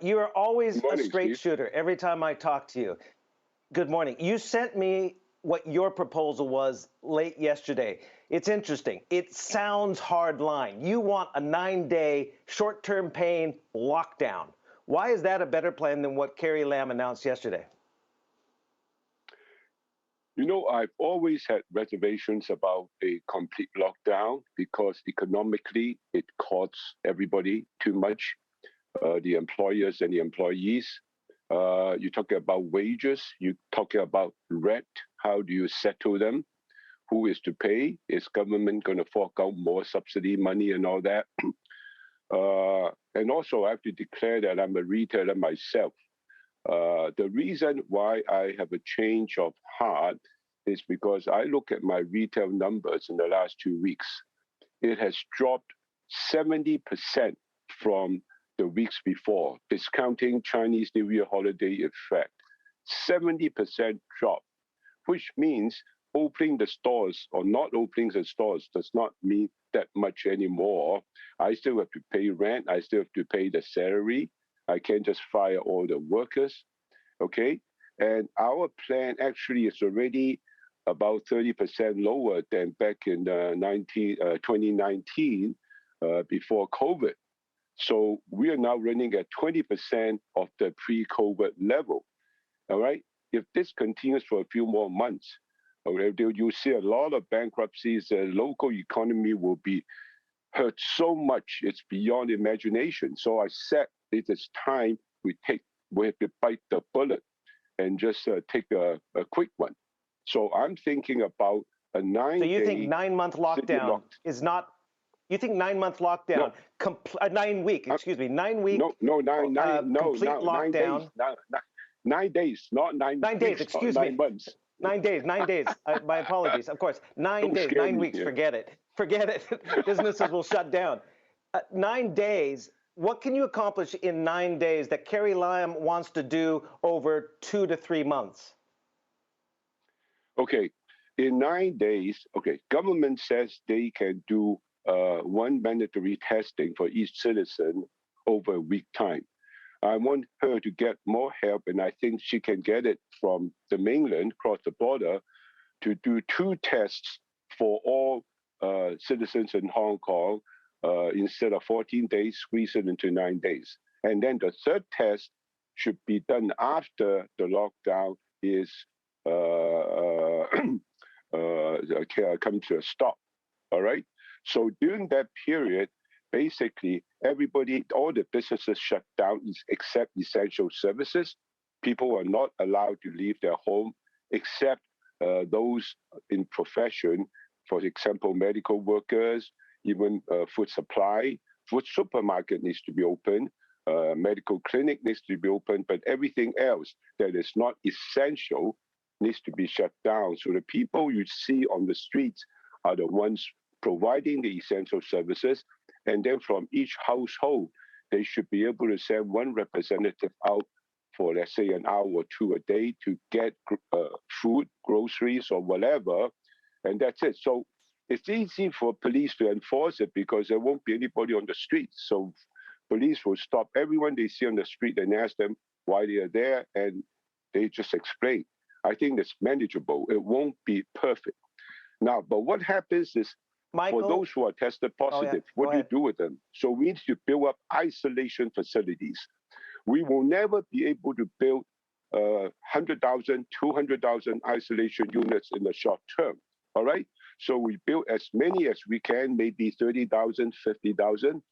You are always Good a morning, straight Steve. shooter every time I talk to you. Good morning. You sent me what your proposal was late yesterday. It's interesting. It sounds hard line. You want a 9-day short-term pain lockdown. Why is that a better plan than what Carrie Lam announced yesterday? You know, I've always had reservations about a complete lockdown because economically it costs everybody too much, the employers and the employees. You're talking about wages, you're talking about rent. How do you settle them? Who is to pay? Is government going to fork out more subsidy money and all that? And also, I have to declare that I'm a retailer myself. The reason why I have a change of heart is because I look at my retail numbers in the last 2 weeks. It has dropped 70% from the weeks before, discounting Chinese New Year holiday effect. 70% drop, which means opening the stores or not opening the stores does not mean that much anymore. I still have to pay rent. I still have to pay the salary. I can't just fire all the workers, okay? And our plan actually is already about 30% lower than back in 2019 before COVID. So we are now running at 20% of the pre-COVID level, all right? If this continues for a few more months, you'll see a lot of bankruptcies. The local economy will be hurt so much, it's beyond imagination. So I said it is time we have to bite the bullet and just take a quick one. So I'm thinking about a 9-day. So you think 9-month lockdown is not? You think 9-month lockdown, no. 9 week, excuse me, 9 week, complete lockdown. 9 days, not 9 9 days, excuse me. 9 months. 9 days, 9 days. My apologies. Of course, 9 days, 9 weeks. Yeah. Forget it. Forget it. Businesses will shut down. 9 days. What can you accomplish in 9 days that Carrie Lam wants to do over 2 to 3 months? Okay, in 9 days. Okay, government says they can do one mandatory testing for each citizen over a week time. I want her to get more help, and I think she can get it from the mainland, across the border, to do 2 tests for all citizens in Hong Kong instead of 14 days, squeeze it into 9 days. And then the third test should be done after the lockdown is come to a stop, all right? So during that period, basically, everybody, all the businesses shut down except essential services. People are not allowed to leave their home except those in profession, for example, medical workers, even food supply. Food supermarket needs to be open, medical clinic needs to be open, but everything else that is not essential needs to be shut down. So the people you see on the streets are the ones providing the essential services. And then from each household, they should be able to send one representative out for, let's say, an hour or 2 a day to get food, groceries, or whatever. And that's it. So it's easy for police to enforce it because there won't be anybody on the street. So police will stop everyone they see on the street and ask them why they are there, and they just explain. I think it's manageable. It won't be perfect. Now, but what happens is, Michael, for those who are tested positive, what do you do with them? So we need to build up isolation facilities. We will never be able to build 100,000, 200,000 isolation units in the short term, all right? So we build as many as we can, maybe 30,000, 50,000.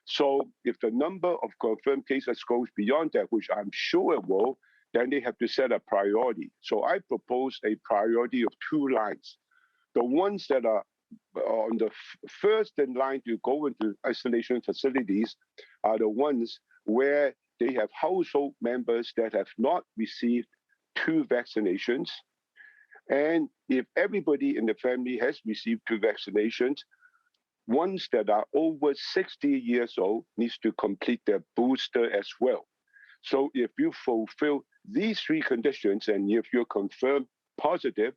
So if the number of confirmed cases goes beyond that, which I'm sure it will, then they have to set a priority. So I propose a priority of 2 lines. The ones that are on the first in line to go into isolation facilities are the ones where they have household members that have not received 2 vaccinations. And if everybody in the family has received 2 vaccinations, ones that are over 60 years old needs to complete their booster as well. So if you fulfill these 3 conditions, and if you're confirmed positive,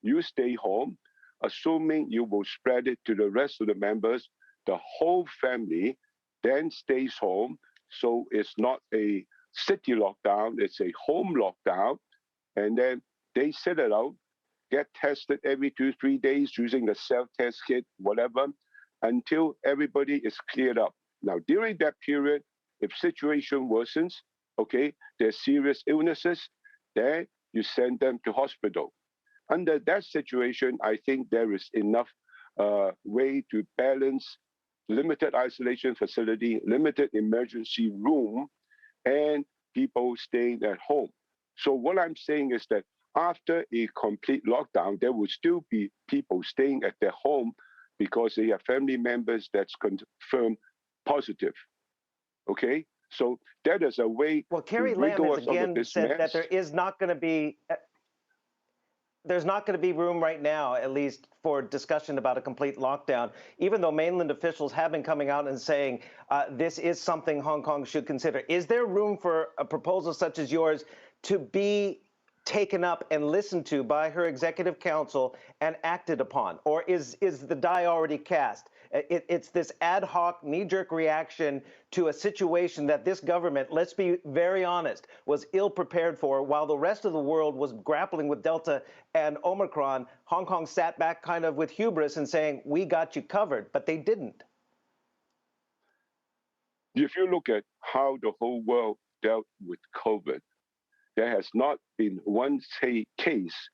you stay home, assuming you will spread it to the rest of the members. The whole family then stays home, So it's not a city lockdown, it's a home lockdown. And then they set it out, get tested every 2, 3 days using the self-test kit, whatever, until everybody is cleared up. Now, during that period, if situation worsens, okay, there's serious illnesses, then you send them to hospital. Under that situation, I think there is enough way to balance limited isolation facility, limited emergency room, and people staying at home. So what I'm saying is that after a complete lockdown, there will still be people staying at their home because they have family members that's confirmed positive. Okay? So that is a way Well, to Carrie Lam wriggle has us out of again this said that mess. there is not going to be there's not going to be room right now, at least, for discussion about a complete lockdown, even though mainland officials have been coming out and saying this is something Hong Kong should consider. Is there room for a proposal such as yours to be taken up and listened to by her executive council and acted upon? Or is the die already cast? It's this ad hoc knee-jerk reaction to a situation that this government, let's be very honest, was ill prepared for. While the rest of the world was grappling with Delta and Omicron, Hong Kong sat back kind of with hubris and saying, we got you covered, but they didn't. If you look at how the whole world dealt with COVID, there has not been one case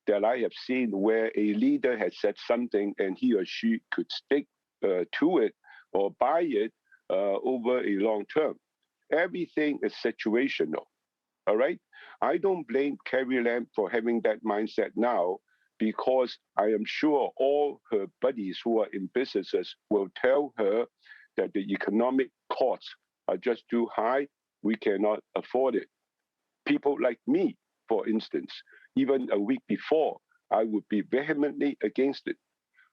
that I have seen where a leader has said something and he or she could stick to it or buy it over a long term. Everything is situational, all right? I don't blame Carrie Lam for having that mindset now because I am sure all her buddies who are in businesses will tell her that the economic costs are just too high. We cannot afford it. People like me, for instance, even a week before, I would be vehemently against it.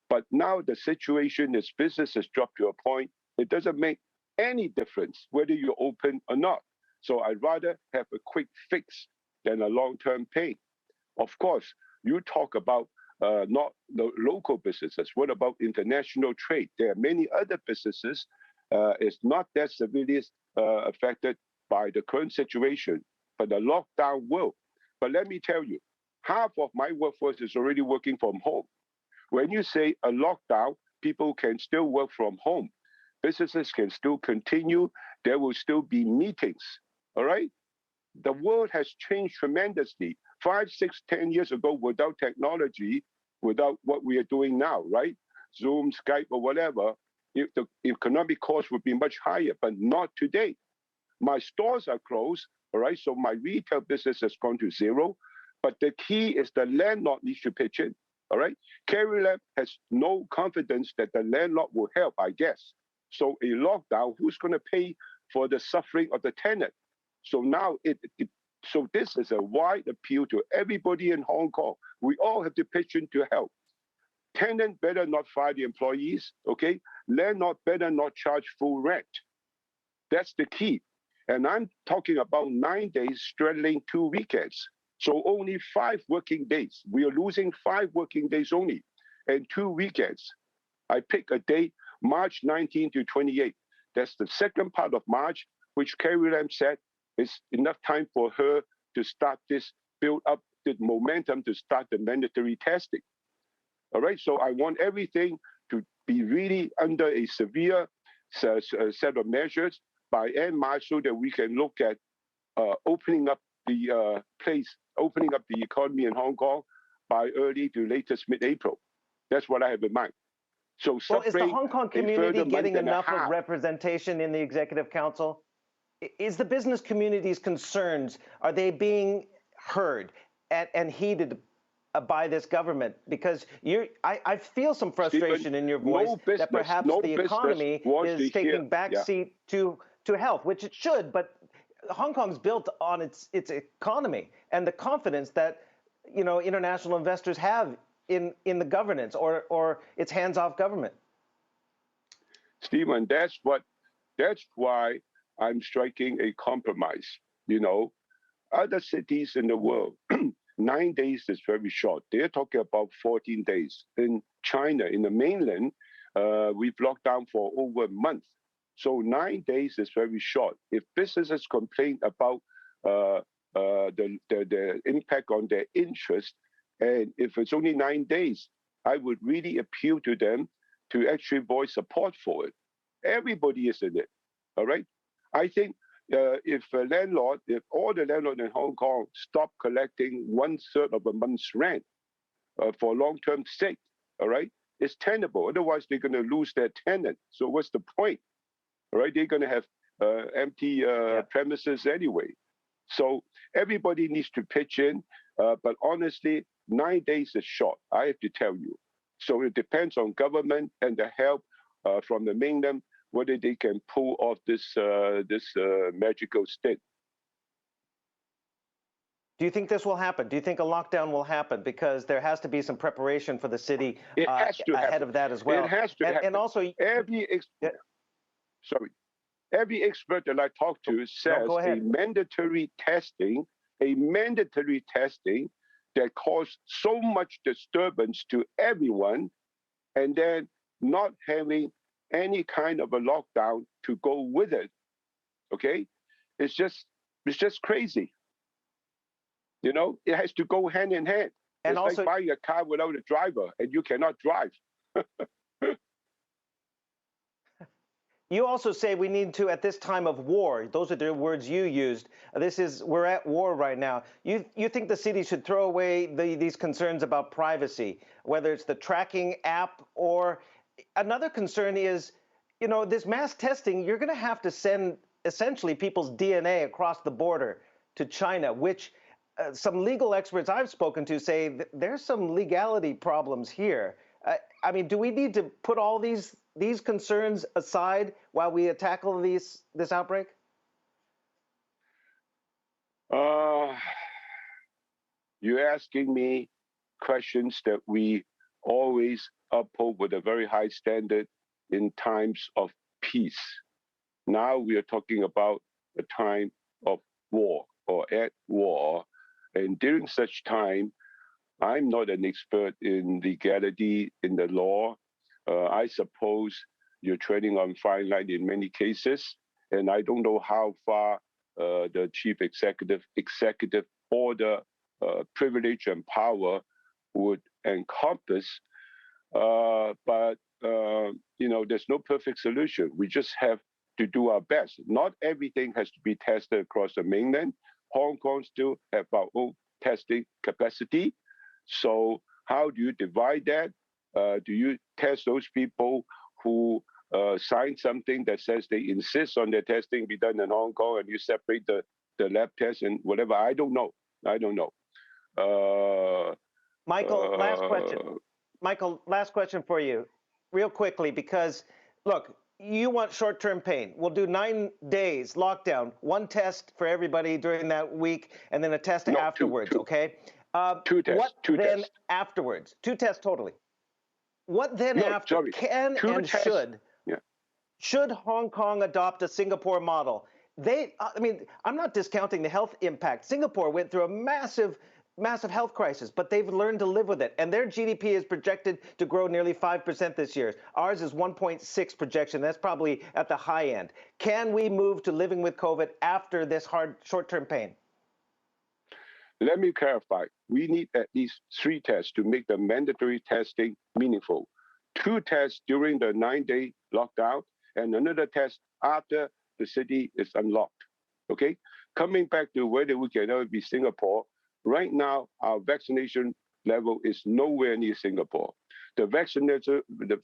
But now the situation is business has dropped to a point, it doesn't make any difference whether you're open or not. So I'd rather have a quick fix than a long-term pain. Of course, you talk about not the local businesses. What about international trade? There are many other businesses. It's not that severely affected by the current situation, but the lockdown will. But let me tell you, half of my workforce is already working from home. When you say a lockdown, people can still work from home. Businesses can still continue. There will still be meetings. All right? The world has changed tremendously. 5, 6, 10 years ago, without technology, without what we are doing now, right? Zoom, Skype, or whatever, the economic cost would be much higher, but not today. My stores are closed, all right? So my retail business has gone to zero. But the key is the landlord needs to pitch in, all right? Carrie Lam has no confidence that the landlord will help, I guess. So a lockdown, who's going to pay for the suffering of the tenant? So now, so this is a wide appeal to everybody in Hong Kong. We all have to pitch in to help. Tenant better not fire the employees, okay? Landlord better not charge full rent. That's the key. And I'm talking about 9 days straddling 2 weekends. So only 5 working days. We are losing 5 working days only and 2 weekends. I pick a date, March 19 to 28. That's the second part of March, which Carrie Lam said is enough time for her to start this, build up the momentum to start the mandatory testing. All right, so I want everything to be really under a severe set of measures by end March so that we can look at opening up the opening up the economy in Hong Kong by early to latest mid-April. That's what I have in mind. So well, is the Hong Kong community getting enough of representation in the Executive Council? Is the business community's concerns, are they being heard and heeded by this government? Because I feel some frustration, Stephen, in your voice that perhaps the economy is taking backseat to health, which it should, but Hong Kong's built on its economy and the confidence that international investors have in the governance or its hands-off government. Stephen, that's why I'm striking a compromise. Other cities in the world, 9 days is very short. They're talking about 14 days. In China, in the mainland, we've locked down for over a month. So 9 days is very short. If businesses complain about the impact on their interest, and if it's only 9 days, I would really appeal to them to actually voice support for it. Everybody is in it, all right? I think if all the landlords in Hong Kong stop collecting 1/3 of a month's rent for long-term sake, all right, it's tenable. Otherwise, they're going to lose their tenant. So what's the point, all right? They're going to have empty premises anyway. So everybody needs to pitch in, but honestly, 9 days is short, I have to tell you. So it depends on government and the help from the mainland, whether they can pull off this magical stick. Do you think this will happen? Do you think a lockdown will happen? Because there has to be some preparation for the city ahead of that as well. It has to happen. And also, every expert that I talk to says a mandatory testing that caused so much disturbance to everyone, and then not having any kind of a lockdown to go with it. Okay, it's just crazy. You know, it has to go hand in hand. And it's also, like buying a car without a driver, and you cannot drive. You also say we need to, at this time of war, those are the words you used, we're at war right now. You think the city should throw away these concerns about privacy, whether it's the tracking app, or another concern is, you know, this mass testing, you're going to have to send essentially people's DNA across the border to China, which some legal experts I've spoken to say there's some legality problems here. I mean, do we need to put all these concerns aside while we tackle this outbreak? You're asking me questions that we always uphold with a very high standard in times of peace. Now we are talking about a time of war or at war. And during such time, I'm not an expert in legality, in the law. I suppose you're treading on fine line in many cases, and I don't know how far the chief executive order privilege and power would encompass. But you know, there's no perfect solution. We just have to do our best. Not everything has to be tested across the mainland. Hong Kong still have our own testing capacity. So how do you divide that? Do you test those people who sign something that says they insist on their testing be done in Hong Kong, and you separate the lab tests and whatever? I don't know. Michael, last question. Michael, last question for you, real quickly, because look, you want short-term pain. We'll do 9 days lockdown, one test for everybody during that week, and then a test afterwards. Two. Okay. Two tests. What two then tests. Afterwards? Two tests totally. What then after? Sorry. Can two and tests. Should Hong Kong adopt a Singapore model? I mean, I'm not discounting the health impact. Singapore went through a massive health crisis, but they've learned to live with it. And their GDP is projected to grow nearly 5% this year. Ours is 1.6 projection. That's probably at the high end. Can we move to living with COVID after this hard short-term pain? Let me clarify. We need at least 3 tests to make the mandatory testing meaningful. 2 tests during the 9-day lockdown, and another test after the city is unlocked. Okay? Coming back to whether we can ever be Singapore, right now our vaccination level is nowhere near Singapore. The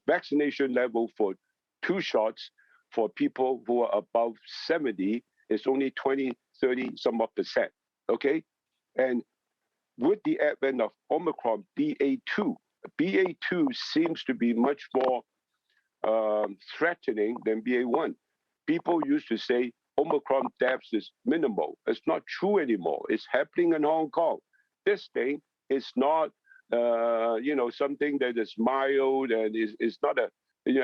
vaccination level for 2 shots for people who are above 70 is only 20, 30 some odd %. Okay? And with the advent of Omicron BA2 seems to be much more threatening than BA1. People used to say Omicron deaths is minimal. It's not true anymore. It's happening in Hong Kong. This thing is not, something that is mild and is not a,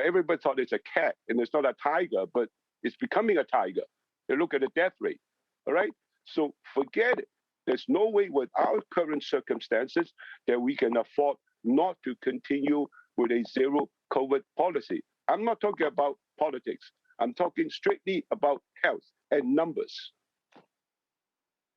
everybody thought it's a cat and it's not a tiger, but it's becoming a tiger. You look at the death rate, all right? So forget it. There's no way with our current circumstances that we can afford not to continue with a zero COVID policy. I'm not talking about politics. I'm talking strictly about health and numbers.